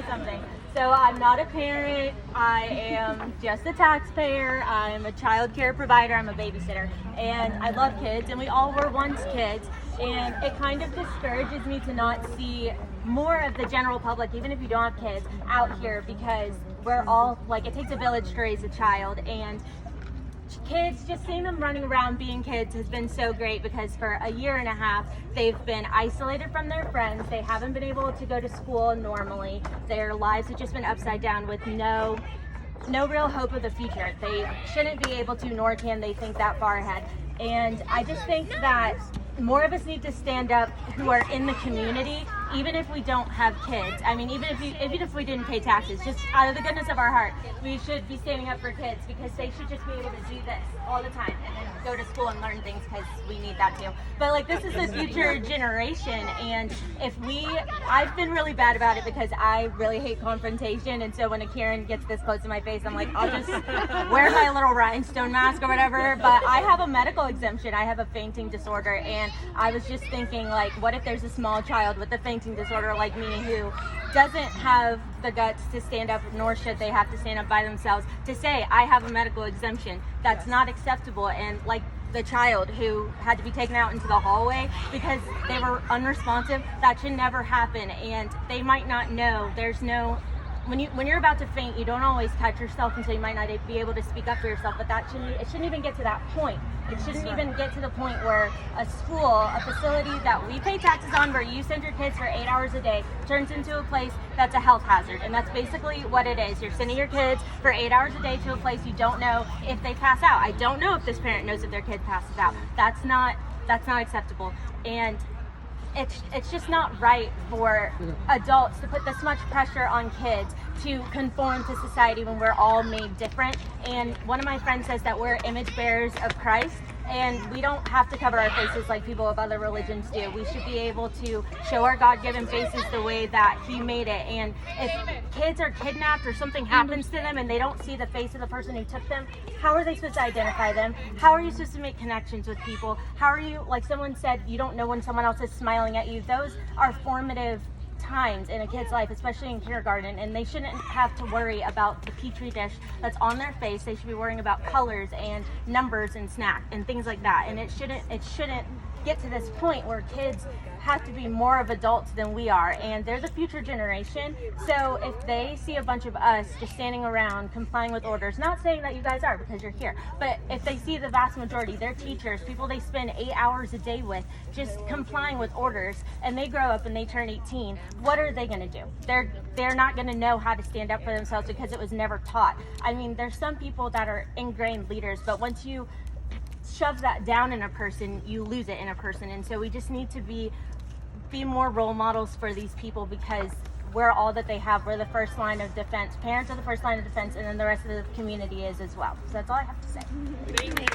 say something. So I'm not a parent. I am just a taxpayer. I'm a child care provider. I'm a babysitter. And I love kids, and we all were once kids. And it kind of discourages me to not see more of the general public, even if you don't have kids, out here, because we're all, like, it takes a village to raise a child. And kids, just seeing them running around being kids has been so great, because for a year and a half they've been isolated from their friends. They haven't been able to go to school normally. Their lives have just been upside down with no real hope of the future. They shouldn't be able to, nor can they think that far ahead. And I just think that more of us need to stand up who are in the community, even if we don't have kids. I mean, even if we didn't pay taxes, just out of the goodness of our heart, we should be standing up for kids, because they should just be able to do this all the time and then go to school and learn things, because we need that too. But like, this is the future generation, and I've been really bad about it because I really hate confrontation, and so when a Karen gets this close to my face, I'm like, I'll just wear my little rhinestone mask or whatever. But I have a medical exemption. I have a fainting disorder, and I was just thinking, like, what if there's a small child with a fainting disorder like me who doesn't have the guts to stand up, nor should they have to stand up by themselves, to say, I have a medical exemption. That's not acceptable. And like the child who had to be taken out into the hallway because they were unresponsive, that should never happen. And they might not know. When you're about to faint, you don't always catch yourself, and so you might not be able to speak up for yourself. But it shouldn't even get to that point. It shouldn't even get to the point where a school, a facility that we pay taxes on, where you send your kids for 8 hours a day, turns into a place that's a health hazard. And that's basically what it is. You're sending your kids for 8 hours a day to a place you don't know if they pass out. I don't know if this parent knows if their kid passes out. That's not acceptable. And it's just not right for adults to put this much pressure on kids to conform to society when we're all made different. And one of my friends says that we're image bearers of Christ, and we don't have to cover our faces like people of other religions do. We should be able to show our God-given faces the way that He made it. And if kids are kidnapped or something happens to them and they don't see the face of the person who took them, how are they supposed to identify them? How are you supposed to make connections with people? How are you, like someone said, you don't know when someone else is smiling at you. Those are formative times in a kid's life, especially in kindergarten, and they shouldn't have to worry about the petri dish that's on their face. They should be worrying about colors and numbers and snack and things like that. And it shouldn't get to this point where kids have to be more of adults than we are, and they're the future generation. So if they see a bunch of us just standing around complying with orders, not saying that you guys are because you're here, but if they see the vast majority, their teachers, people they spend 8 hours a day with, just complying with orders, and they grow up and they turn 18, what are they going to do? They're not going to know how to stand up for themselves because it was never taught. I mean, there's some people that are ingrained leaders, but once you shove that down in a person, you lose it in a person. And so we just need to be more role models for these people, because we're all that they have. We're the first line of defense. Parents are the first line of defense, and then the rest of the community is as well. So that's all I have to say. Thank you.